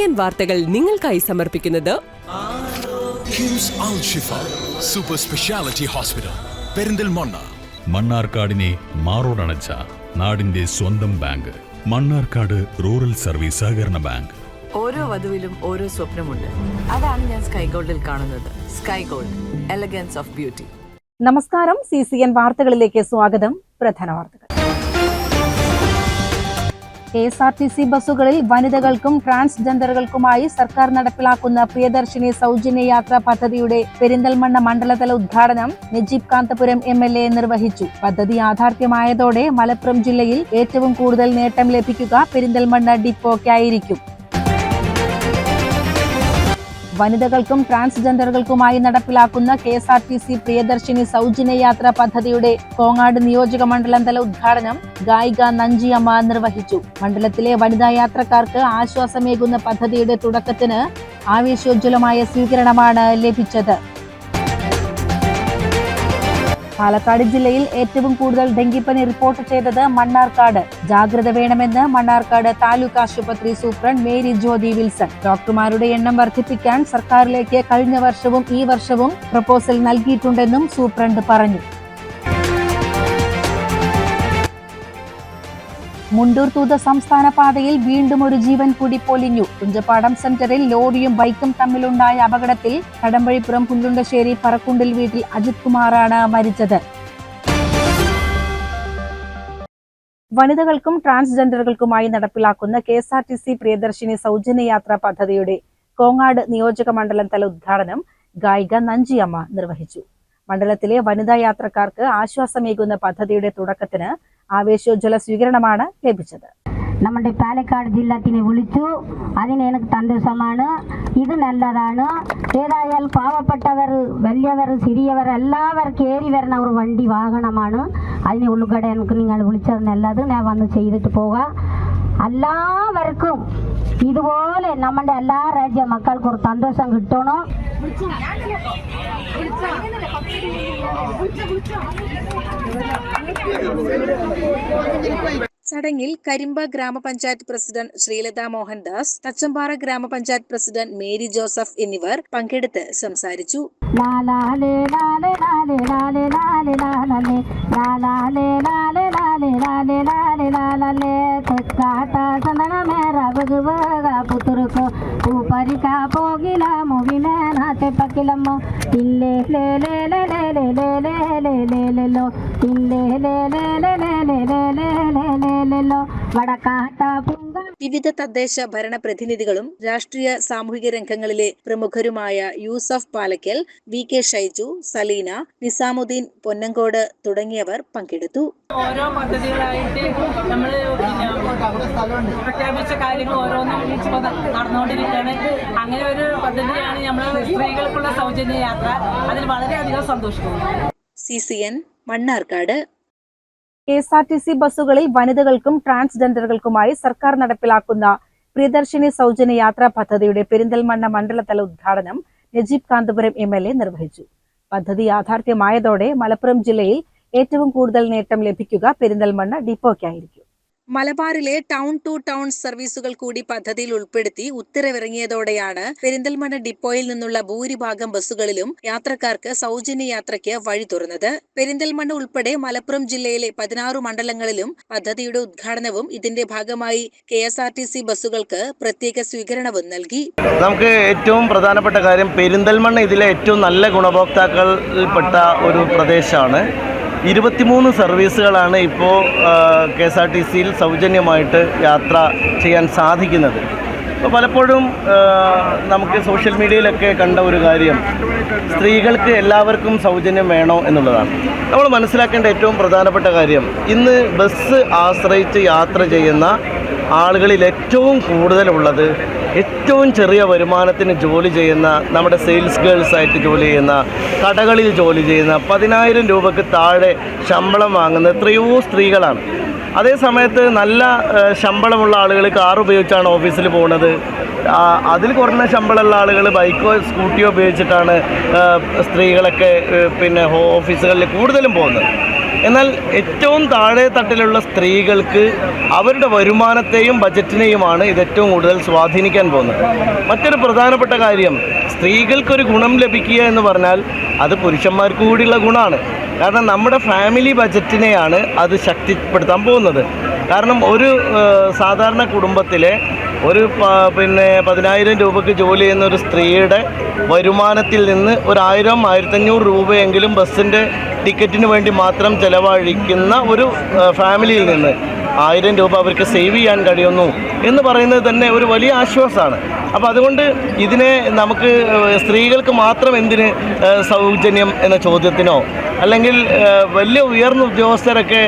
CCN വാർത്തകൾ നിങ്ങൾക്കായി സമർപ്പിക്കുന്നത് കിംസ് അൽ ഷിഫ സൂപ്പർ സ്പെഷ്യാലിറ്റി ഹോസ്പിറ്റൽ പെരിന്തൽമണ്ണ. മണ്ണാർക്കാടിനെ മാറോടണച്ച നാടിന്റെ സ്വന്തം ബാങ്ക് മണ്ണാർക്കാട് റൂറൽ സർവീസ് സഹകരണ ബാങ്ക്. ഓരോ വധുവിലും ഓരോ സ്വപ്നമുണ്ട്. അതാണ് ഞാൻ സ്കൈ ഗോൾഡിൽ കാണുന്നത്. Sky gold, elegance of beauty. നമസ്കാരം. CCN വാർത്തകളിലേക്ക് സ്വാഗതം. പ്രധാന വാർത്തകൾ. KSRTC ബസ്സുകളിൽ വനിതകൾക്കും ട്രാൻസ്ജെൻഡറുകൾക്കുമായി സർക്കാർ നടപ്പിലാക്കുന്ന പ്രിയദർശിനി സൗജന്യ യാത്രാ പദ്ധതിയുടെ പെരിന്തൽമണ്ണ മണ്ഡലതല ഉദ്ഘാടനം നജീബ് കാന്തപുരം MLA നിർവഹിച്ചു. പദ്ധതി യാഥാർത്ഥ്യമായതോടെ മലപ്പുറം ജില്ലയിൽ ഏറ്റവും കൂടുതൽ നേട്ടം ലഭിക്കുക പെരിന്തൽമണ്ണ ഡിപ്പോയ്ക്കായിരിക്കും. വനിതകൾക്കും ട്രാൻസ്ജെൻഡറുകൾക്കുമായി നടപ്പിലാക്കുന്ന KSRTC പ്രിയദർശിനി സൗജന്യ യാത്രാ പദ്ധതിയുടെ കോങ്ങാട് നിയോജക മണ്ഡലം തല ഉദ്ഘാടനം ഗായിക നഞ്ചിയമ്മ നിർവഹിച്ചു. മണ്ഡലത്തിലെ വനിതാ യാത്രക്കാർക്ക് ആശ്വാസമേകുന്ന പദ്ധതിയുടെ തുടക്കത്തിന് ആവേശോജ്വലമായ സ്വീകരണമാണ് ലഭിച്ചത്. പാലക്കാട് ജില്ലയിൽ ഏറ്റവും കൂടുതൽ ഡെങ്കിപ്പനി റിപ്പോർട്ട് ചെയ്തത് മണ്ണാർക്കാട്. ജാഗ്രത വേണമെന്ന് മണ്ണാർക്കാട് താലൂക്ക് ആശുപത്രി സൂപ്രണ്ട് മേരി ജ്യോതി വിൽസൺ. ഡോക്ടർമാരുടെ എണ്ണം വർദ്ധിപ്പിക്കാൻ സർക്കാരിലേക്ക് കഴിഞ്ഞ വർഷവും ഈ വർഷവും പ്രപ്പോസൽ നൽകിയിട്ടുണ്ടെന്നും സൂപ്രണ്ട് പറഞ്ഞു. മുണ്ടൂർ തൂത സംസ്ഥാന പാതയിൽ വീണ്ടും ഒരു ജീവൻ കൂടി പൊലിഞ്ഞു. കുഞ്ചപ്പാടം സെന്ററിൽ ലോറിയും ബൈക്കും തമ്മിലുണ്ടായ അപകടത്തിൽ കടമ്പഴിപ്പുറം പുല്ലുണ്ടശ്ശേരി പറക്കുണ്ടിൽ വീട്ടിൽ അജിത് കുമാറാണ് മരിച്ചത്. വനിതകൾക്കും ട്രാൻസ്ജെൻഡറുകൾക്കുമായി നടപ്പിലാക്കുന്ന KSRTC പ്രിയദർശിനി സൗജന്യ യാത്രാ പദ്ധതിയുടെ കോങ്ങാട് നിയോജക മണ്ഡലം തല ഉദ്ഘാടനം ഗായിക നഞ്ചിയമ്മ നിർവഹിച്ചു. മണ്ഡലത്തിലെ വനിതാ യാത്രക്കാർക്ക് ആശ്വാസമേകുന്ന പദ്ധതിയുടെ തുടക്കത്തിന് ആവേശോജ്വല സ്വീകരണമാണ് ലഭിച്ചത്. നമ്മുടെ പാലക്കാട് ജില്ലത്തിനെ വിളിച്ചു. അതിന് എനിക്ക് സന്തോഷമാണ്. ഇത് നല്ലതാണ്. ഏതായാലും പാവപ്പെട്ടവർ, വലിയവർ, സിറിയവർ എല്ലാവർക്കും ഏറി വരുന്ന ഒരു വണ്ടി വാഹനമാണ്. അതിന് ഉൾപ്പെടെ എനിക്ക് നിങ്ങൾ വിളിച്ചത് നല്ലത്. ഞാൻ വന്ന് ചെയ്തിട്ട് പോകാം. എല്ലാവർക്കും ഇതുപോലെ നമ്മുടെ എല്ലാ രാജ്യ മക്കൾക്കും ഒരു സന്തോഷം കിട്ടണം. ചടങ്ങിൽ കരിമ്പ ഗ്രാമപഞ്ചായത്ത് പ്രസിഡന്റ് ശ്രീലത മോഹൻദാസ്, തച്ചമ്പാറ ഗ്രാമപഞ്ചായത്ത് പ്രസിഡന്റ് മേരി ജോസഫ് എന്നിവർ പങ്കെടുത്ത് സംസാരിച്ചു. വിവിധ തദ്ദേശ ഭരണ പ്രതിനിധികളും രാഷ്ട്രീയ സാമൂഹിക രംഗങ്ങളിലെ പ്രമുഖരുമായ യൂസഫ് പാലക്കൽ, VK ഷൈജു, സലീന, നിസാമുദ്ദീൻ പൊന്നങ്കോട് തുടങ്ങിയവർ പങ്കെടുത്തു. ഓരോ പദ്ധതികളായിട്ട് നമ്മൾ പ്രഖ്യാപിച്ച കാര്യങ്ങൾ ഓരോന്നും നടന്നുകൊണ്ടിരിക്കുകയാണ്. അങ്ങനെ ഒരു പദ്ധതിയാണ് നമ്മൾ സ്ത്രീകൾക്കുള്ള സൗജന്യ യാത്ര. അതിൽ വളരെയധികം സന്തോഷിക്കുന്നു. CCN മണ്ണാർക്കാട്. KSRTC ബസ്സുകളിൽ വനിതകൾക്കും ട്രാൻസ്ജെൻഡറുകൾക്കുമായി സർക്കാർ നടപ്പിലാക്കുന്ന പ്രിയദർശിനി സൗജന്യ യാത്രാ പദ്ധതിയുടെ പെരിന്തൽമണ്ണ മണ്ഡലതല ഉദ്ഘാടനം നജീബ് കാന്തപുരം MLA നിർവഹിച്ചു. പദ്ധതി യാഥാർത്ഥ്യമായതോടെ മലപ്പുറം ജില്ലയിൽ ഏറ്റവും കൂടുതൽ നേട്ടം ലഭിക്കുക പെരിന്തൽമണ്ണ ഡിപ്പോയ്ക്കായിരിക്കും. മലബാറിലെ ടൗൺ ടു ടൗൺ സർവീസുകൾ കൂടി പദ്ധതിയിൽ ഉൾപ്പെടുത്തി ഉത്തരവിറങ്ങിയതോടെയാണ് പെരിന്തൽമണ്ണ ഡിപ്പോയിൽ നിന്നുള്ള ഭൂരിഭാഗം ബസ്സുകളിലും യാത്രക്കാർക്ക് സൗജന്യ യാത്രയ്ക്ക് വഴി തുറന്നത്. പെരിന്തൽമണ്ണ ഉൾപ്പെടെ മലപ്പുറം ജില്ലയിലെ 16 മണ്ഡലങ്ങളിലും പദ്ധതിയുടെ ഉദ്ഘാടനവും ഇതിന്റെ ഭാഗമായി KSRTC ബസ്സുകൾക്ക് പ്രത്യേക സ്വീകരണവും നൽകി. നമുക്ക് ഏറ്റവും പ്രധാനപ്പെട്ട കാര്യം, പെരിന്തൽമണ്ണ ഇതിലെ ഏറ്റവും നല്ല ഗുണഭോക്താക്കൾപ്പെട്ട ഒരു പ്രദേശമാണ്. 23 സർവീസുകളാണ് ഇപ്പോൾ KSRTCയിൽ സൗജന്യമായിട്ട് യാത്ര ചെയ്യാൻ സാധിക്കുന്നത്. അപ്പോൾ പലപ്പോഴും നമുക്ക് സോഷ്യൽ മീഡിയയിലൊക്കെ കണ്ട ഒരു കാര്യം, സ്ത്രീകൾക്ക് എല്ലാവർക്കും സൗജന്യം വേണോ എന്നുള്ളതാണ്. നമ്മൾ മനസ്സിലാക്കേണ്ട ഏറ്റവും പ്രധാനപ്പെട്ട കാര്യം, ഇന്ന് ബസ് ആശ്രയിച്ച് യാത്ര ചെയ്യുന്ന ആളുകളിൽ ഏറ്റവും കൂടുതലുള്ളത് ഏറ്റവും ചെറിയ വരുമാനത്തിന് ജോലി ചെയ്യുന്ന, നമ്മുടെ സെയിൽസ് ഗേൾസായിട്ട് ജോലി ചെയ്യുന്ന, കടകളിൽ ജോലി ചെയ്യുന്ന, 10,000 രൂപയ്ക്ക് താഴെ ശമ്പളം വാങ്ങുന്ന എത്രയോ സ്ത്രീകളാണ്. അതേ സമയത്ത് നല്ല ശമ്പളമുള്ള ആളുകൾ കാർ ഉപയോഗിച്ചാണ് ഓഫീസിൽ പോകുന്നത്. അതിൽ കുറഞ്ഞ ശമ്പളമുള്ള ആളുകൾ ബൈക്കോ സ്കൂട്ടിയോ ഉപയോഗിച്ചിട്ടാണ് സ്ത്രീകളൊക്കെ ഓഫീസുകളിൽ കൂടുതലും പോകുന്നത്. എന്നാൽ ഏറ്റവും താഴെ തട്ടിലുള്ള സ്ത്രീകൾക്ക് അവരുടെ വരുമാനത്തെയും ബജറ്റിനെയുമാണ് ഇത് ഏറ്റവും കൂടുതൽ സ്വാധീനിക്കാൻ പോകുന്നത്. മറ്റൊരു പ്രധാനപ്പെട്ട കാര്യം, സ്ത്രീകൾക്കൊരു ഗുണം ലഭിക്കുക എന്ന് പറഞ്ഞാൽ അത് പുരുഷന്മാർക്ക് കൂടിയുള്ള ഗുണമാണ്. കാരണം നമ്മുടെ ഫാമിലി ബജറ്റിനെയാണ് അത് ശക്തിപ്പെടുത്താൻ പോകുന്നത്. കാരണം ഒരു സാധാരണ കുടുംബത്തിലെ ഒരു 10,000 രൂപയ്ക്ക് ജോലി ചെയ്യുന്ന ഒരു സ്ത്രീയുടെ വരുമാനത്തിൽ നിന്ന് 1,000-1,500 രൂപയെങ്കിലും ബസ്സിൻ്റെ ടിക്കറ്റിന് വേണ്ടി മാത്രം ചിലവഴിക്കുന്ന ഒരു ഫാമിലിയിൽ നിന്ന് 1,000 രൂപ അവർക്ക് സേവ് ചെയ്യാൻ കഴിയുന്നു എന്ന് പറയുന്നത് തന്നെ ഒരു വലിയ ആശ്വാസമാണ്. അപ്പോൾ അതുകൊണ്ട് ഇതിനെ നമുക്ക് സ്ത്രീകൾക്ക് മാത്രം എന്തിന് സൗജന്യം എന്ന ചോദ്യത്തിനോ അല്ലെങ്കിൽ വലിയ ഉയർന്ന ഉദ്യോഗസ്ഥരൊക്കെ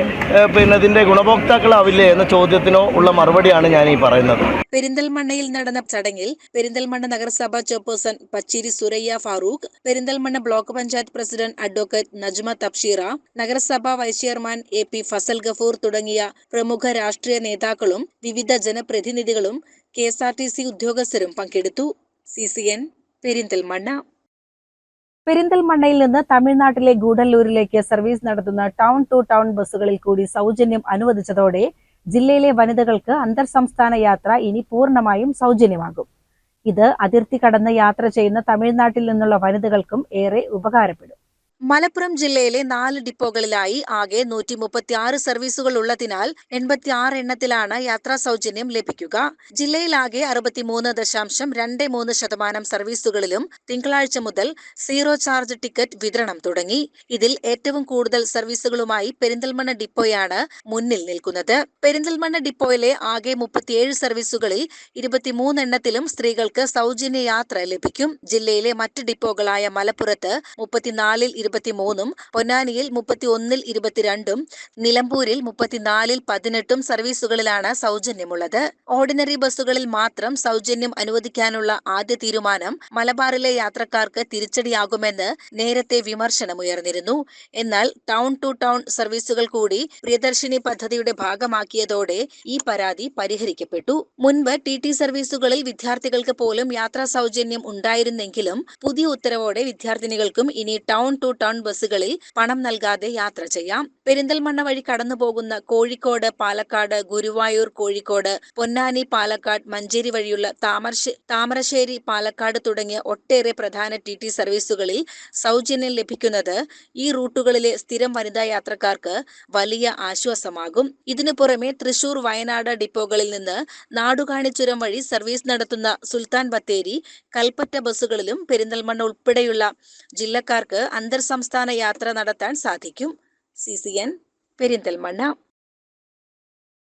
ഇതിൻ്റെ ഗുണഭോക്താക്കളാവില്ലേ എന്ന ചോദ്യത്തിനോ ഉള്ള മറുപടിയാണ് ഞാൻ ഈ പറയുന്നത്. പെരിന്തൽമണ്ണയിൽ നടന്ന ചടങ്ങിൽ പെരിന്തൽമണ്ണ നഗരസഭാ chairperson Pachery Suraiya Farooq, Perinthalmanna block panchayat president advocate Najma Tabsheera, നഗരസഭാ vice chairman AP Fazal Gafoor തുടങ്ങിയ പ്രമുഖ രാഷ്ട്രീയ നേതാക്കളും വിവിധ ജനപ്രതിനിധികളും KSRTC ഉദ്യോഗസ്ഥരും പങ്കെടുത്തു. CCN പെരിന്തൽമണ്ണ. പെരിന്തൽമണ്ണയിൽ നിന്ന് തമിഴ്നാട്ടിലെ ഗൂഡല്ലൂരിലേക്ക് സർവീസ് നടത്തുന്ന ടൗൺ ടു ടൗൺ ബസ്സുകളിൽ കൂടി സൗജന്യം അനുവദിച്ചതോടെ ജില്ലയിലെ വനിതകൾക്ക് അന്തർ സംസ്ഥാന യാത്ര ഇനി പൂർണ്ണമായും സൗജന്യമാകും. ഇത് അതിർത്തി കടന്ന് യാത്ര ചെയ്യുന്ന തമിഴ്നാട്ടിൽ നിന്നുള്ള വനിതകൾക്കും ഏറെ ഉപകാരപ്പെടും. മലപ്പുറം ജില്ലയിലെ 4 ഡിപ്പോകളിലായി ആകെ 136 സർവീസുകൾ ഉള്ളതിനാൽ 86 എണ്ണത്തിലാണ് യാത്രാ സൗജന്യം ലഭിക്കുക. ജില്ലയിലാകെ 63.23% സർവീസുകളിലും തിങ്കളാഴ്ച മുതൽ സീറോ ചാർജ് ടിക്കറ്റ് വിതരണം തുടങ്ങി. ഇതിൽ ഏറ്റവും കൂടുതൽ സർവീസുകളുമായി പെരിന്തൽമണ്ണ ഡിപ്പോയാണ് മുന്നിൽ നിൽക്കുന്നത്. പെരിന്തൽമണ്ണ ഡിപ്പോയിലെ ആകെ 37 സർവീസുകളിൽ 23 എണ്ണത്തിലും സ്ത്രീകൾക്ക് സൗജന്യ യാത്ര ലഭിക്കും. ജില്ലയിലെ മറ്റ് ഡിപ്പോകളായ മലപ്പുറത്ത് 34-ൽ 23-ഉം പൊന്നാനിയിൽ 31-ൽ 22-ഉം നിലമ്പൂരിൽ 34-ൽ 18-ഉം സർവീസുകളിലാണ് സൗജന്യമുള്ളത്. ഓർഡിനറി ബസ്സുകളിൽ മാത്രം സൗജന്യം അനുവദിക്കാനുള്ള ആദ്യ തീരുമാനം മലബാറിലെ യാത്രക്കാർക്ക് തിരിച്ചടിയാകുമെന്ന് നേരത്തെ വിമർശനമുയർന്നിരുന്നു. എന്നാൽ ടൗൺ ടു ടൗൺ സർവീസുകൾ കൂടി പ്രിയദർശിനി പദ്ധതിയുടെ ഭാഗമാക്കിയതോടെ ഈ പരാതി പരിഹരിക്കപ്പെട്ടു. മുൻപ് TT സർവീസുകളിൽ വിദ്യാർത്ഥികൾക്ക് പോലും യാത്രാ സൗജന്യം ഉണ്ടായിരുന്നെങ്കിലും പുതിയ ഉത്തരവോടെ വിദ്യാർത്ഥിനികൾക്കും ഇനി ടൗൺ ടു ടൗൺ ബസ്സുകളിൽ പണം നൽകാതെ യാത്ര ചെയ്യാം. പെരിന്തൽമണ്ണ വഴി കടന്നുപോകുന്ന കോഴിക്കോട്, പാലക്കാട്, ഗുരുവായൂർ, കോഴിക്കോട്, പൊന്നാനി, പാലക്കാട്, മഞ്ചേരി വഴിയുള്ള താമരശ്ശേരി, പാലക്കാട് തുടങ്ങിയ ഒട്ടേറെ പ്രധാന TT സർവീസുകളിൽ സൗജന്യം ലഭിക്കുന്നത് ഈ റൂട്ടുകളിലെ സ്ഥിരം വനിതാ യാത്രക്കാർക്ക് വലിയ ആശ്വാസമാകും. ഇതിനു പുറമെ തൃശൂർ, വയനാട് ഡിപ്പോകളിൽ നിന്ന് നാടുകാണിച്ചുരം വഴി സർവീസ് നടത്തുന്ന സുൽത്താൻ ബത്തേരി, കൽപ്പറ്റ ബസ്സുകളിലും പെരിന്തൽമണ്ണ ഉൾപ്പെടെയുള്ള ജില്ലക്കാർക്ക് അന്തർ സംസ്ഥാന യാത്ര നടത്താൻ സാധിക്കും. CCN പെരിന്തൽമണ്ണ.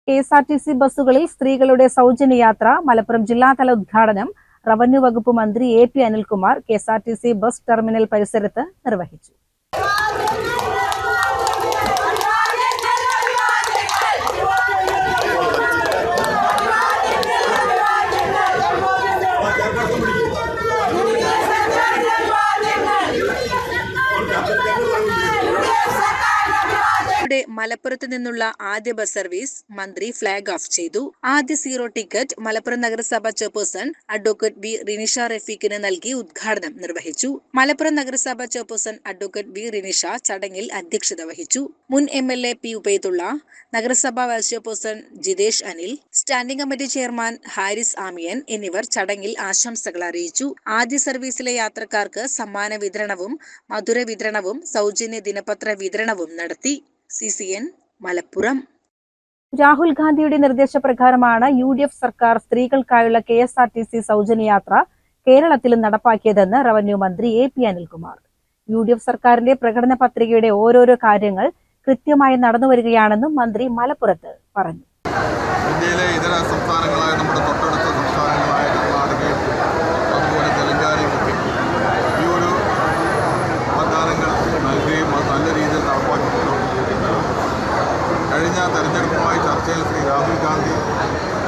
KSRTC ബസ്സുകളിൽ സ്ത്രീകളുടെ സൗജന്യ യാത്ര മലപ്പുറം ജില്ലാതല ഉദ്ഘാടനം റവന്യൂ വകുപ്പ് മന്ത്രി AP Anilkumar KSRTC bus terminal പരിസരത്ത് നിർവഹിച്ചു. മലപ്പുറത്ത് നിന്നുള്ള ആദ്യ ബസ് സർവീസ് മന്ത്രി ഫ്ലാഗ് ഓഫ് ചെയ്തു. ആദ്യ സീറോ ടിക്കറ്റ് മലപ്പുറം നഗരസഭാ ചെയർപേഴ്സൺ അഡ്വക്കേറ്റ് B റിനിഷ റഫീഖിന് നൽകി ഉദ്ഘാടനം നിർവഹിച്ചു. മലപ്പുറം നഗരസഭാ ചെയർപേഴ്സൺ അഡ്വക്കേറ്റ് B റിനിഷ ചടങ്ങിൽ അധ്യക്ഷത വഹിച്ചു. മുൻ MLA P ഉബൈദുള്ള, നഗരസഭാ vice chairperson Jithesh Anil, standing committee chairman Haris Amiyan എന്നിവർ ചടങ്ങിൽ ആശംസകൾ അറിയിച്ചു. ആദ്യ സർവീസിലെ യാത്രക്കാർക്ക് സമ്മാന വിതരണവും മധുര വിതരണവും സൗജന്യ ദിനപത്ര വിതരണവും നടത്തി. CCN മലപ്പുറം. രാഹുൽ ഗാന്ധിയുടെ നിർദ്ദേശപ്രകാരമാണ് UDF സർക്കാർ സ്ത്രീകൾക്കായുള്ള KSRTC സൗജന്യ യാത്ര കേരളത്തിലും നടപ്പാക്കിയതെന്ന് റവന്യൂ മന്ത്രി AP അനിൽകുമാർ. UDF സർക്കാരിന്റെ പ്രകടന പത്രികയുടെ ഓരോരോ കാര്യങ്ങൾ കൃത്യമായി നടന്നുവരികയാണെന്നും മന്ത്രി മലപ്പുറത്ത് പറഞ്ഞു. ഇന്ത്യയിലെ ഇതര സംസ്ഥാനങ്ങളായ നമ്മുടെ തൊട്ടടുത്ത സംസ്ഥാനങ്ങളായ കർണാടകയും അതുപോലെ തെലങ്കാനയുമൊക്കെ ഈ ഒരു വാഗ്ദാനങ്ങൾ നൽകുകയും അത് നല്ല രീതിയിൽ നടപ്പാക്കിക്കൊണ്ടിരിക്കുകയാണ്. കഴിഞ്ഞ തെരഞ്ഞെടുപ്പുമായി ചർച്ചയിൽ ശ്രീ രാഹുൽ ഗാന്ധി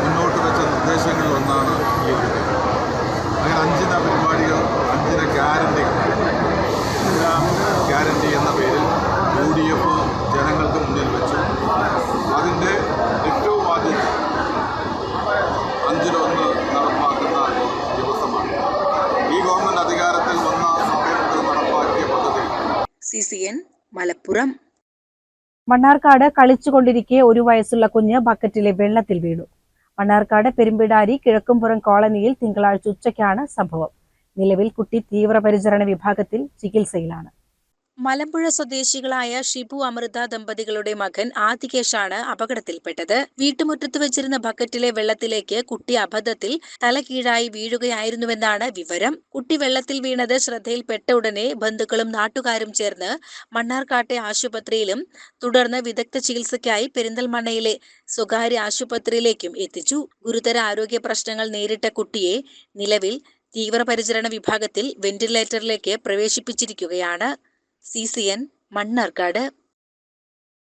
മുന്നോട്ട് വെച്ച നിർദ്ദേശങ്ങളിൽ ഒന്നാണ് ഈ ഒരു അങ്ങനെ 5 പരിപാടികൾ, 5 ഗ്യാരണ്ടികൾ, ഗ്യാരണ്ടി എന്ന പേരിൽ UDF ജനങ്ങൾക്ക് മുന്നിൽ വെച്ചു. അതിൻ്റെ ഏറ്റവും ആദ്യം 5-1 നടപ്പാക്കുന്ന ദിവസമാണ്. ഈ ഗവൺമെൻറ് അധികാരത്തിൽ വന്ന സമയം മുതൽ നടപ്പാക്കിയ പദ്ധതി. CCN മലപ്പുറം. മണ്ണാർക്കാട് കളിച്ചുകൊണ്ടിരിക്കെ 1 വയസ്സുള്ള കുഞ്ഞ് ബക്കറ്റിലെ വെള്ളത്തിൽ വീണു. മണ്ണാർക്കാട് പെരുമ്പിടാരി കിഴക്കുംപുറം കോളനിയിൽ തിങ്കളാഴ്ച ഉച്ചയ്ക്കാണ് സംഭവം. നിലവിൽ കുട്ടി തീവ്രപരിചരണ വിഭാഗത്തിൽ ചികിത്സയിലാണ്. മലമ്പുഴ സ്വദേശികളായ ഷിബു അമൃത ദമ്പതികളുടെ മകൻ ആദികേഷാണ് അപകടത്തിൽപ്പെട്ടത്. വീട്ടുമുറ്റത്ത് വെച്ചിരുന്ന ബക്കറ്റിലെ വെള്ളത്തിലേക്ക് കുട്ടി അബദ്ധത്തിൽ തലകീഴായി വീഴുകയായിരുന്നുവെന്നാണ് വിവരം. കുട്ടി വെള്ളത്തിൽ വീണത് ശ്രദ്ധയിൽപ്പെട്ട ഉടനെ ബന്ധുക്കളും നാട്ടുകാരും ചേർന്ന് മണ്ണാർക്കാട്ടെ ആശുപത്രിയിലും തുടർന്ന് വിദഗ്ധ ചികിത്സയ്ക്കായി പെരിന്തൽമണ്ണയിലെ സ്വകാര്യ ആശുപത്രിയിലേക്കും എത്തിച്ചു. ഗുരുതര ആരോഗ്യ പ്രശ്നങ്ങൾ നേരിട്ട കുട്ടിയെ നിലവിൽ തീവ്രപരിചരണ വിഭാഗത്തിൽ വെന്റിലേറ്ററിലേക്ക് പ്രവേശിപ്പിച്ചിരിക്കുകയാണ്. CCN മണ്ണാർക്കാട്.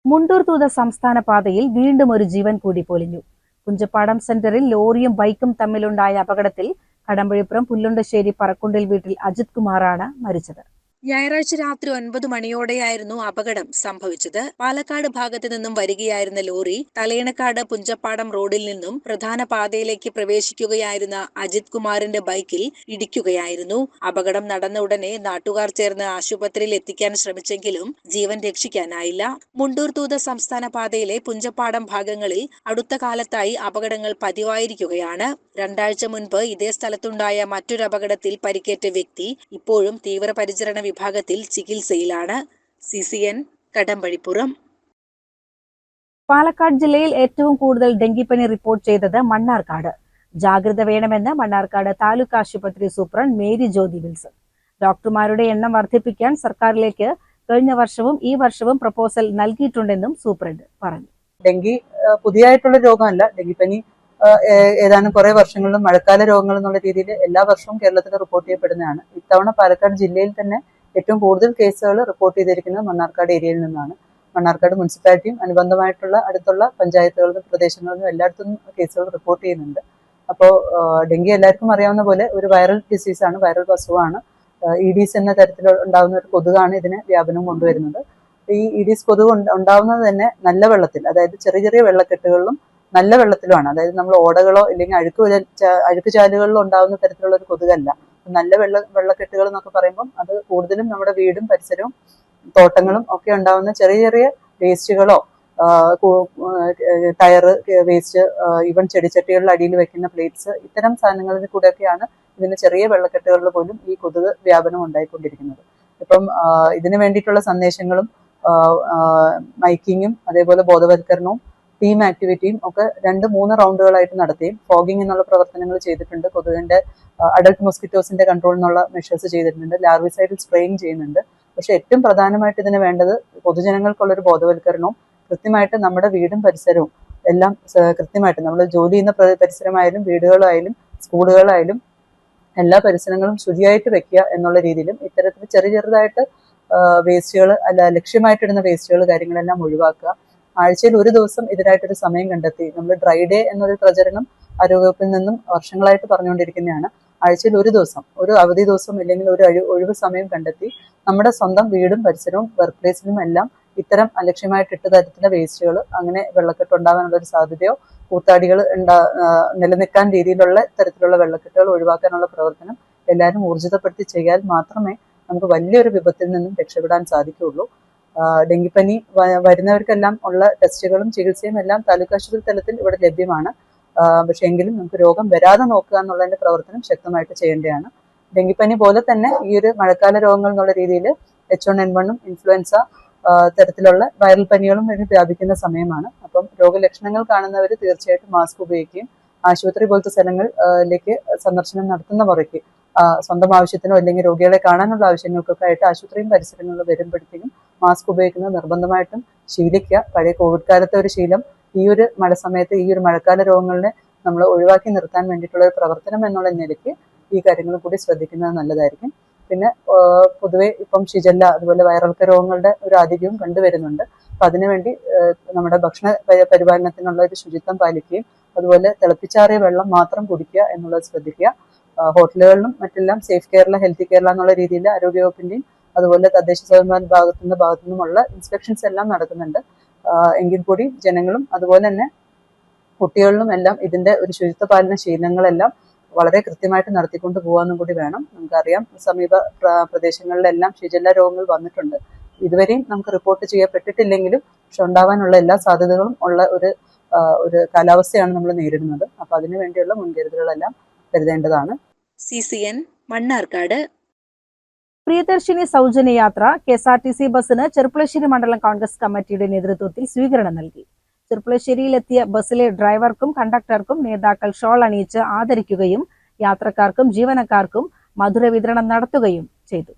മുണ്ടൂർ തൂത സംസ്ഥാന പാതയിൽ വീണ്ടും ഒരു ജീവൻ കൂടി പൊലിഞ്ഞു. കുഞ്ചപ്പാടം സെന്ററിൽ ലോറിയും ബൈക്കും തമ്മിലുണ്ടായ അപകടത്തിൽ കടമ്പഴിപ്പുറം പുല്ലുണ്ടശ്ശേരി പറക്കുണ്ടിൽ വീട്ടിൽ അജിത് കുമാറാണ് മരിച്ചത്. ഞായറാഴ്ച രാത്രി 9 മണിയോടെയായിരുന്നു അപകടം സംഭവിച്ചത്. പാലക്കാട് ഭാഗത്ത് നിന്നും വരികയായിരുന്ന ലോറി തലയണക്കാട് പുഞ്ചപ്പാടം റോഡിൽ നിന്നും പ്രധാന പാതയിലേക്ക് പ്രവേശിക്കുകയായിരുന്ന അജിത് കുമാറിന്റെ ബൈക്കിൽ ഇടിക്കുകയായിരുന്നു. അപകടം നടന്ന ഉടനെ നാട്ടുകാർ ചേർന്ന് ആശുപത്രിയിൽ എത്തിക്കാൻ ശ്രമിച്ചെങ്കിലും ജീവൻ രക്ഷിക്കാനായില്ല. മുണ്ടൂർ തൂത സംസ്ഥാന പാതയിലെ പുഞ്ചപ്പാടം ഭാഗങ്ങളിൽ അടുത്ത കാലത്തായി അപകടങ്ങൾ പതിവായിരിക്കുകയാണ്. 2 ആഴ്ച മുൻപ് ഇതേ സ്ഥലത്തുണ്ടായ മറ്റൊരു അപകടത്തിൽ പരിക്കേറ്റ വ്യക്തി ഇപ്പോഴും തീവ്രപരിചരണ വിഭാഗത്തിൽ ചികിത്സയിലാണ്. CCN കടമ്പഴിപ്പുറം. പാലക്കാട് ജില്ലയിൽ ഏറ്റവും കൂടുതൽ ഡെങ്കിപ്പനി റിപ്പോർട്ട് ചെയ്തത് മണ്ണാർക്കാട്. ജാഗ്രത വേണമെന്ന് മണ്ണാർക്കാട് താലൂക്ക് ആശുപത്രി സൂപ്രണ്ട് മേരി ജ്യോതി വിൽസൺ. ഡോക്ടർമാരുടെ എണ്ണം വർദ്ധിപ്പിക്കാൻ സർക്കാരിലേക്ക് കഴിഞ്ഞ വർഷവും ഈ വർഷവും പ്രപ്പോസൽ നൽകിയിട്ടുണ്ടെന്നും സൂപ്രണ്ട് പറഞ്ഞു. ഡെങ്കി പുതിയതായിട്ടുള്ള രോഗമല്ല. ഡെങ്കിപ്പനി ഏതാനും കുറെ വർഷങ്ങളിലും മഴക്കാല രോഗങ്ങൾ എന്നുള്ള രീതിയിൽ എല്ലാ വർഷവും കേരളത്തിൽ റിപ്പോർട്ട് ചെയ്യപ്പെടുന്നതാണ്. ഇത്തവണ പാലക്കാട് ജില്ലയിൽ തന്നെ ഏറ്റവും കൂടുതൽ കേസുകൾ റിപ്പോർട്ട് ചെയ്തിരിക്കുന്നത് മണ്ണാർക്കാട് ഏരിയയിൽ നിന്നാണ്. മണ്ണാർക്കാട് മുനിസിപ്പാലിറ്റിയും അനുബന്ധമായിട്ടുള്ള അടുത്തുള്ള പഞ്ചായത്തുകളിലും പ്രദേശങ്ങളിലും എല്ലായിടത്തും കേസുകൾ റിപ്പോർട്ട് ചെയ്യുന്നുണ്ട്. അപ്പോൾ ഡെങ്കി എല്ലാവർക്കും അറിയാവുന്ന പോലെ ഒരു വൈറൽ ഡിസീസാണ്, വൈറൽ വസ്തുവാണ്. ഈഡീസ് എന്ന തരത്തിൽ ഉണ്ടാകുന്ന ഒരു കൊതുകാണ് ഇതിന് വ്യാപനം കൊണ്ടുവരുന്നത്. ഈ ഈഡീസ് കൊതുക് ഉണ്ടാവുന്നത് തന്നെ നല്ല വെള്ളത്തിൽ, അതായത് ചെറിയ ചെറിയ വെള്ളക്കെട്ടുകളിലും നല്ല വെള്ളത്തിലുമാണ്. അതായത് നമ്മൾ ഓടകളോ ഇല്ലെങ്കിൽ അഴുക്ക് ചാലുകളിലോ ഉണ്ടാകുന്ന തരത്തിലുള്ള ഒരു കൊതുകല്ല. നല്ല വെള്ളക്കെട്ടുകൾ എന്നൊക്കെ പറയുമ്പം അത് കൂടുതലും നമ്മുടെ വീടും പരിസരവും തോട്ടങ്ങളും ഒക്കെ ഉണ്ടാകുന്ന ചെറിയ ചെറിയ വേസ്റ്റുകളോ ടയറ് വേസ്റ്റ്, ഈവൻ ചെടിച്ചട്ടികളുടെ അടിയിൽ വെക്കുന്ന പ്ലേറ്റ്സ്, ഇത്തരം സാധനങ്ങളിൽ കൂടെയൊക്കെയാണ് ഇതിന്റെ ചെറിയ വെള്ളക്കെട്ടുകളിൽ പോലും ഈ കൊതുക് വ്യാപനം ഉണ്ടായിക്കൊണ്ടിരിക്കുന്നത്. ഇപ്പം ഇതിനു വേണ്ടിയിട്ടുള്ള സന്ദേശങ്ങളും മൈക്കിങ്ങും അതേപോലെ ബോധവൽക്കരണവും ടീം ആക്ടിവിറ്റിയും ഒക്കെ 2-3 റൗണ്ടുകളായിട്ട് നടത്തിയും ഫോഗിങ് എന്നുള്ള പ്രവർത്തനങ്ങൾ ചെയ്തിട്ടുണ്ട്. കൊതുകിന്റെ അഡൽട്ട് മൊസ്കിറ്റോസിന്റെ കൺട്രോളിനുള്ള മെഷേഴ്സ് ചെയ്തിട്ടുണ്ട്. ലാർവിസൈഡിൽ സ്പ്രേയിങ് ചെയ്യുന്നുണ്ട്. പക്ഷെ ഏറ്റവും പ്രധാനമായിട്ട് ഇതിന് വേണ്ടത് പൊതുജനങ്ങൾക്കുള്ളൊരു ബോധവൽക്കരണവും കൃത്യമായിട്ട് നമ്മുടെ വീടും പരിസരവും എല്ലാം കൃത്യമായിട്ട് നമ്മൾ ജോലി ചെയ്യുന്ന പരിസരമായാലും വീടുകളായാലും സ്കൂളുകളായാലും എല്ലാ പരിസരങ്ങളും ശുചിയായിട്ട് വെക്കുക എന്നുള്ള രീതിയിലും ഇത്തരത്തിൽ ചെറുതായിട്ട് വേസ്റ്റുകൾ ലക്ഷ്യമായിട്ടിടുന്ന വേസ്റ്റുകൾ കാര്യങ്ങളെല്ലാം ഒഴിവാക്കുക. ആഴ്ചയിൽ 1 ദിവസം ഇതിനായിട്ടൊരു സമയം കണ്ടെത്തി നമ്മൾ ഡ്രൈ ഡേ എന്നൊരു പ്രചരണം ആരോഗ്യവകുപ്പിൽ നിന്നും വർഷങ്ങളായിട്ട് പറഞ്ഞുകൊണ്ടിരിക്കുന്നതാണ്. ആഴ്ചയിൽ 1 ദിവസം, ഒരു അവധി ദിവസം ഇല്ലെങ്കിൽ ഒരു ഒഴിവ് സമയം കണ്ടെത്തി നമ്മുടെ സ്വന്തം വീടും പരിസരവും വർക്ക് പ്ലേസിലും എല്ലാം ഇത്തരം അലക്ഷ്യമായിട്ട് ഇട്ട തരത്തിലുള്ള വേസ്റ്റുകൾ, അങ്ങനെ വെള്ളക്കെട്ടുണ്ടാകാനുള്ള ഒരു സാധ്യതയോ കൂത്താടികൾ നിലനിൽക്കാൻ രീതിയിലുള്ള തരത്തിലുള്ള വെള്ളക്കെട്ടുകൾ ഒഴിവാക്കാനുള്ള പ്രവർത്തനം എല്ലാവരും ഊർജിതപ്പെടുത്തി ചെയ്യാൻ മാത്രമേ നമുക്ക് വലിയൊരു വിപത്തിൽ നിന്നും രക്ഷപ്പെടാൻ സാധിക്കുകയുള്ളൂ. ഡെങ്കിപ്പനി വരുന്നവർക്കെല്ലാം ഉള്ള ടെസ്റ്റുകളും ചികിത്സയും എല്ലാം താലൂക്ക് ആശുപത്രി തലത്തിൽ ഇവിടെ ലഭ്യമാണ്. പക്ഷെ എങ്കിലും നമുക്ക് രോഗം വരാതെ നോക്കുക എന്നുള്ളതിന്റെ പ്രവർത്തനം ശക്തമായിട്ട് ചെയ്യേണ്ടതാണ്. ഡെങ്കിപ്പനി പോലെ തന്നെ ഈ ഒരു മഴക്കാല രോഗങ്ങൾ എന്നുള്ള രീതിയിൽ H1N1 ഇൻഫ്ലുവൻസ തരത്തിലുള്ള വൈറൽ പനികളും വ്യാപിക്കുന്ന സമയമാണ്. അപ്പം രോഗലക്ഷണങ്ങൾ കാണുന്നവർ തീർച്ചയായിട്ടും മാസ്ക് ഉപയോഗിക്കുകയും ആശുപത്രി പോലത്തെ സ്ഥലങ്ങളിലേക്ക് സന്ദർശനം നടത്തുന്ന മുറയ്ക്ക് സ്വന്തം ആവശ്യത്തിനോ അല്ലെങ്കിൽ രോഗികളെ കാണാനുള്ള ആവശ്യങ്ങൾക്കൊക്കെ ആയിട്ട് ആശുപത്രിയും പരിസരങ്ങളിലും വരുമ്പോഴത്തേക്കും മാസ്ക് ഉപയോഗിക്കുന്നത് നിർബന്ധമായിട്ടും ശീലിക്കുക. പഴയ കോവിഡ് കാലത്തെ ഒരു ശീലം ഈ ഒരു മഴ സമയത്ത് ഈ ഒരു മഴക്കാല രോഗങ്ങളിനെ നമ്മൾ ഒഴിവാക്കി നിർത്താൻ വേണ്ടിയിട്ടുള്ള ഒരു പ്രവർത്തനം എന്നുള്ള നിലയ്ക്ക് ഈ കാര്യങ്ങളും കൂടി ശ്രദ്ധിക്കുന്നത് നല്ലതായിരിക്കും. പിന്നെ പൊതുവെ ഇപ്പം ഷിജല്ല അതുപോലെ വയറിളക്ക രോഗങ്ങളുടെ ഒരു അധികവും കണ്ടുവരുന്നുണ്ട്. അപ്പം അതിനുവേണ്ടി നമ്മുടെ ഭക്ഷണ പരിപാലനത്തിനുള്ള ഒരു ശുചിത്വം പാലിക്കുകയും അതുപോലെ തിളപ്പിച്ചാറിയ വെള്ളം മാത്രം കുടിക്കുക എന്നുള്ളത് ശ്രദ്ധിക്കുക. ഹോട്ടലുകളിലും മറ്റെല്ലാം സേഫ് കേരള ഹെൽത്തി കേരള എന്നുള്ള രീതിയിൽ ആരോഗ്യവകുപ്പിന്റെയും അതുപോലെ തദ്ദേശ സ്വയംഭരണ ഭാഗത്തു നിന്നുമുള്ള ഇൻസ്പെക്ഷൻസ് എല്ലാം നടക്കുന്നുണ്ട്. എങ്കിൽ കൂടി ജനങ്ങളും അതുപോലെ തന്നെ കുട്ടികളിലും എല്ലാം ഇതിന്റെ ഒരു ശുചിത്വ പാലന ശീലങ്ങളെല്ലാം വളരെ കൃത്യമായിട്ട് നടത്തിക്കൊണ്ട് പോകാനും കൂടി വേണം. നമുക്കറിയാം സമീപ പ്രദേശങ്ങളിലെല്ലാം ഷിജല്ല രോഗങ്ങൾ വന്നിട്ടുണ്ട്. ഇതുവരെയും നമുക്ക് റിപ്പോർട്ട് ചെയ്യപ്പെട്ടിട്ടില്ലെങ്കിലും പക്ഷെ ഉണ്ടാവാനുള്ള എല്ലാ സാധ്യതകളും ഉള്ള ഒരു കാലാവസ്ഥയാണ് നമ്മൾ നേരിടുന്നത്. അപ്പോൾ അതിനു വേണ്ടിയുള്ള മുൻകരുതലുകളെല്ലാം കരുതേണ്ടതാണ്. CCN മണ്ണാർക്കാട്. പ്രിയദർശിനി സൗജന്യ യാത്ര KSRTC ബസ്സിന് ചെർപ്പുളശ്ശേരി മണ്ഡലം കോൺഗ്രസ് കമ്മിറ്റിയുടെ നേതൃത്വത്തിൽ സ്വീകരണം നൽകി. ചെർപ്പുളശ്ശേരിയിലെത്തിയ ബസ്സിലെ ഡ്രൈവർക്കും കണ്ടക്ടർക്കും നേതാക്കൾ ഷോൾ അണിയിച്ച് ആദരിക്കുകയും യാത്രക്കാർക്കും ജീവനക്കാർക്കും മധുര വിതരണം നടത്തുകയും ചെയ്തു.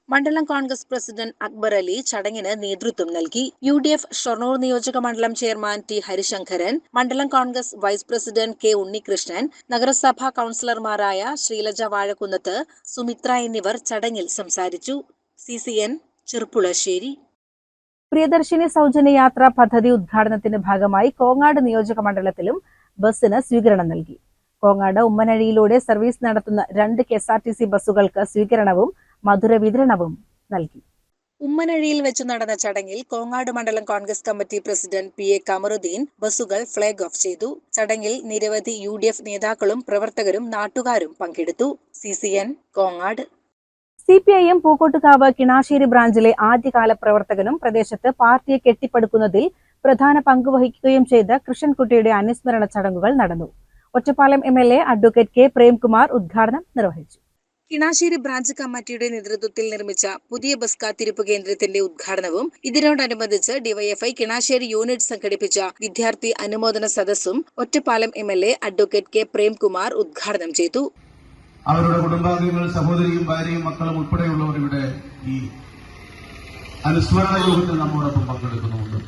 മണ്ഡലം കോൺഗ്രസ് പ്രസിഡന്റ് അക്ബർ അലി ചടങ്ങിന് നേതൃത്വം നൽകി. UDF ഷൊർണൂർ നിയോജക മണ്ഡലം ചെയർമാൻ T ഹരിശങ്കരൻ, മണ്ഡലം Congress vice president K Unnikrishnan, നഗരസഭാ കൌൺസിലർമാരായ ശ്രീലജ വാഴക്കുന്നത്ത്, സുമിത്ര എന്നിവർ ചടങ്ങിൽ സംസാരിച്ചു. CCN ചെർപ്പുളശ്ശേരി. പ്രിയദർശിനി സൗജന്യ യാത്രാ പദ്ധതി ഉദ്ഘാടനത്തിന്റെ ഭാഗമായി കോങ്ങാട് നിയോജക മണ്ഡലത്തിലും ബസ്സിന് സ്വീകരണം നൽകി. കോങ്ങാട് ഉമ്മനഴിയിലൂടെ സർവീസ് നടത്തുന്ന 2 KSRTC ബസ്സുകൾക്ക് സ്വീകരണവും മധുര വിതരണവും നൽകി. ഉമ്മനഴിയിൽ വെച്ച് നടന്ന ചടങ്ങിൽ കോങ്ങാട് മണ്ഡലം Congress committee president PA Kamaruddin ബസ്സുകൾ ഫ്ളാഗ് ഓഫ് ചെയ്തു. ചടങ്ങിൽ നിരവധി UDF നേതാക്കളും പ്രവർത്തകരും നാട്ടുകാരും പങ്കെടുത്തു. CCN കോങ്ങാട്. CPIM പൂക്കോട്ടുകാവ് കിണാശ്ശേരി ബ്രാഞ്ചിലെ ആദ്യകാല പ്രവർത്തകനും പ്രദേശത്ത് പാർട്ടിയെ കെട്ടിപ്പടുക്കുന്നതിൽ പ്രധാന പങ്കുവഹിക്കുകയും ചെയ്ത കൃഷ്ണൻകുട്ടിയുടെ അനുസ്മരണ ചടങ്ങുകൾ നടന്നു. Ottapalam MLA advocate K Premkumar ഉദ്ഘാടനം നിർവഹിച്ചു. കിണാശ്ശേരി ബ്രാഞ്ച് കമ്മിറ്റിയുടെ നേതൃത്വത്തിൽ നിർമ്മിച്ച പുതിയ ബസ് കാത്തിരിപ്പ് കേന്ദ്രത്തിന്റെ ഉദ്ഘാടനവും ഇതിനോടനുബന്ധിച്ച് DYFI കിണാശ്ശേരി യൂണിറ്റ് സംഘടിപ്പിച്ച വിദ്യാർത്ഥി അനുമോദന സദസ്സും Ottapalam MLA advocate K Premkumar ഉദ്ഘാടനം ചെയ്തു. അവരുടെ കുടുംബാംഗങ്ങൾ, സഹോദരിയും ഭാര്യയും മക്കളും ഉൾപ്പെടെയുള്ളവർ ഇവിടെ ഈ അനുസ്മരണ യോഗത്തിൽ നമ്മോടൊപ്പം പങ്കെടുക്കുന്നുണ്ട്.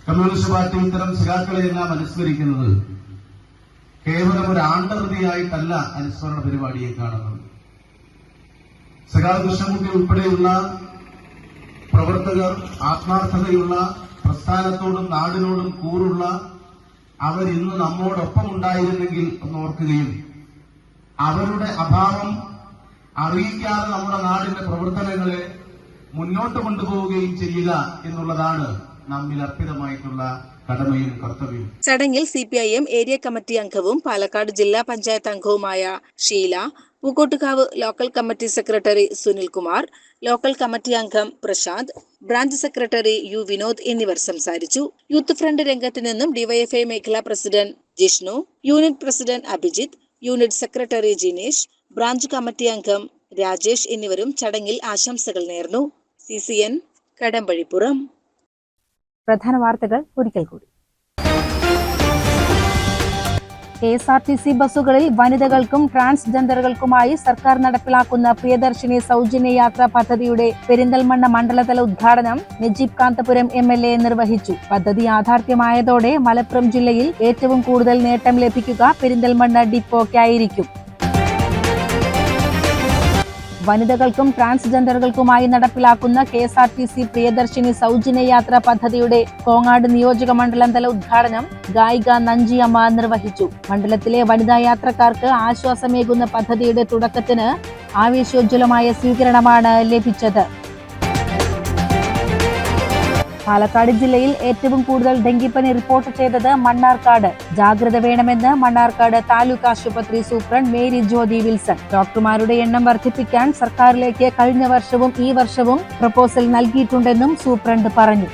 കമ്മ്യൂണിസ്റ്റ് പാർട്ടി ഇത്തരം സഖാക്കളെയെല്ലാം അനുസ്മരിക്കുന്നത് കേവലം ഒരു ആണ്ടർതിയായിട്ടല്ല അനുസ്മരണ പരിപാടിയെ കാണുന്നത്. സഖാവ് കൃഷ്ണൻകുട്ടി ഉൾപ്പെടെയുള്ള പ്രവർത്തകർ ആത്മാർത്ഥതയുള്ള, പ്രസ്ഥാനത്തോടും നാടിനോടും കൂറുള്ള അവരിന്ന് നമ്മോടൊപ്പം ഉണ്ടായിരുന്നെങ്കിൽ ഒന്ന് ഓർക്കുകയും അവരുടെ അഭാവം അറിയിക്കാതെ നമ്മുടെ നാടിന്റെ പ്രവർത്തനങ്ങളെ മുന്നോട്ട് കൊണ്ടുപോവുകയും ചെയ്യുക എന്നുള്ളതാണ് നമ്മിൽ അർപ്പിതമായിട്ടുള്ള കടമയും കർത്തവ്യവും. ചടങ്ങിൽ CPIM ഏരിയ കമ്മിറ്റി അംഗവും പാലക്കാട് ജില്ലാ പഞ്ചായത്ത് അംഗവുമായ Sheela, Pookkottukavu local committee secretary Sunilkumar, local committee അംഗം Prasanth, branch secretary U Vinod എന്നിവർ സംസാരിച്ചു. യൂത്ത് ഫ്രണ്ട് രംഗത്ത് നിന്നും DYFI മേഖലാ president Jishnu, unit president Abhijith, unit secretary Jinesh, branch committee അംഗം രാജേഷ് എന്നിവരും ചടങ്ങിൽ ആശംസകൾ നേർന്നു. CCN കടമ്പഴിപ്പുറം. പ്രധാന വാർത്തകൾ ഒരിക്കൽ കൂടി. KSRTC ബസ്സുകളിൽ വനിതകൾക്കും ട്രാൻസ്ജെൻഡറുകൾക്കുമായി സർക്കാർ നടപ്പിലാക്കുന്ന പ്രിയദർശിനി സൗജന്യ യാത്രാ പദ്ധതിയുടെ പെരിന്തൽമണ്ണ മണ്ഡലതല ഉദ്ഘാടനം നജീബ് കാന്തപുരം MLA നിർവഹിച്ചു. പദ്ധതി യാഥാർത്ഥ്യമായതോടെ മലപ്പുറം ജില്ലയിൽ ഏറ്റവും കൂടുതൽ നേട്ടം ലഭിക്കുക പെരിന്തൽമണ്ണ ഡിപ്പോയ്ക്കായിരിക്കും. വനിതകൾക്കും ട്രാൻസ്ജെൻഡറുകൾക്കുമായി നടപ്പിലാക്കുന്ന KSRTC പ്രിയദർശിനി സൗജന്യ യാത്രാ പദ്ധതിയുടെ കോങ്ങാട് നിയോജക മണ്ഡലം തല ഉദ്ഘാടനം ഗായിക നഞ്ചിയമ്മ നിർവഹിച്ചു. മണ്ഡലത്തിലെ വനിതാ യാത്രക്കാർക്ക് ആശ്വാസമേകുന്ന പദ്ധതിയുടെ തുടക്കത്തിന് ആവേശോജ്വലമായ സ്വീകരണമാണ് ലഭിച്ചത്. പാലക്കാട് ജില്ലയിൽ ഏറ്റവും കൂടുതൽ ഡെങ്കിപ്പനി റിപ്പോർട്ട് ചെയ്തത് മണ്ണാർക്കാട്. ജാഗ്രത വേണമെന്ന് മണ്ണാർക്കാട് താലൂക്ക് ആശുപത്രി സൂപ്രണ്ട് മേരി ജ്യോതി വിൽസൺ. ഡോക്ടർമാരുടെ എണ്ണം വർദ്ധിപ്പിക്കാൻ സർക്കാരിലേക്ക് കഴിഞ്ഞ വർഷവും ഈ വർഷവും പ്രപ്പോസൽ നൽകിയിട്ടുണ്ടെന്നും സൂപ്രണ്ട് പറഞ്ഞു.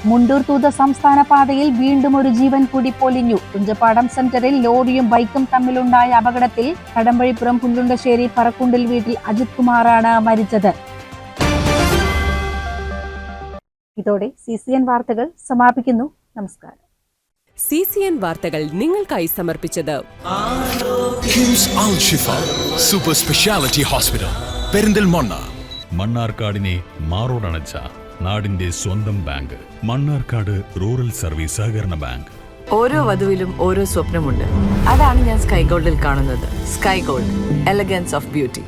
മുണ്ടൂർ തൂത സംസ്ഥാന പാതയിൽ വീണ്ടും ഒരു ജീവൻ കൂടി പൊലിഞ്ഞു. കുഞ്ചപ്പാടം സെന്ററിൽ ലോറിയും ബൈക്കും തമ്മിലുണ്ടായ അപകടത്തിൽ കടമ്പഴിപ്പുറം പുല്ലുണ്ടശ്ശേരി പറക്കുണ്ടിൽ വീട്ടിൽ അജിത് കുമാറാണ് മരിച്ചത്. ഇതോടെ CCN വാർത്തകൾ സമാപിക്കുന്നു. നമസ്കാരം. CCN വാർത്തകൾ നിങ്ങൾക്കായി സമർപ്പിച്ചത് കിംസ് അൽ ഷിഫ സൂപ്പർ സ്പെഷ്യാലിറ്റി ഹോസ്പിറ്റൽ പെരിന്തൽമണ്ണ. മണ്ണാർക്കാടിനെ മാറോടണച്ച നാടിന്റെ സ്വന്തം ബാങ്ക് മണ്ണാർക്കാട് റൂറൽ സർവീസ് സഹകരണ ബാങ്ക്. ഓരോ വധുവിലും ഓരോ സ്വപ്നമുണ്ട്. അതാണ് ഞാൻ സ്കൈ ഗോൾഡിൽ കാണുന്നത്. Sky gold, elegance of beauty.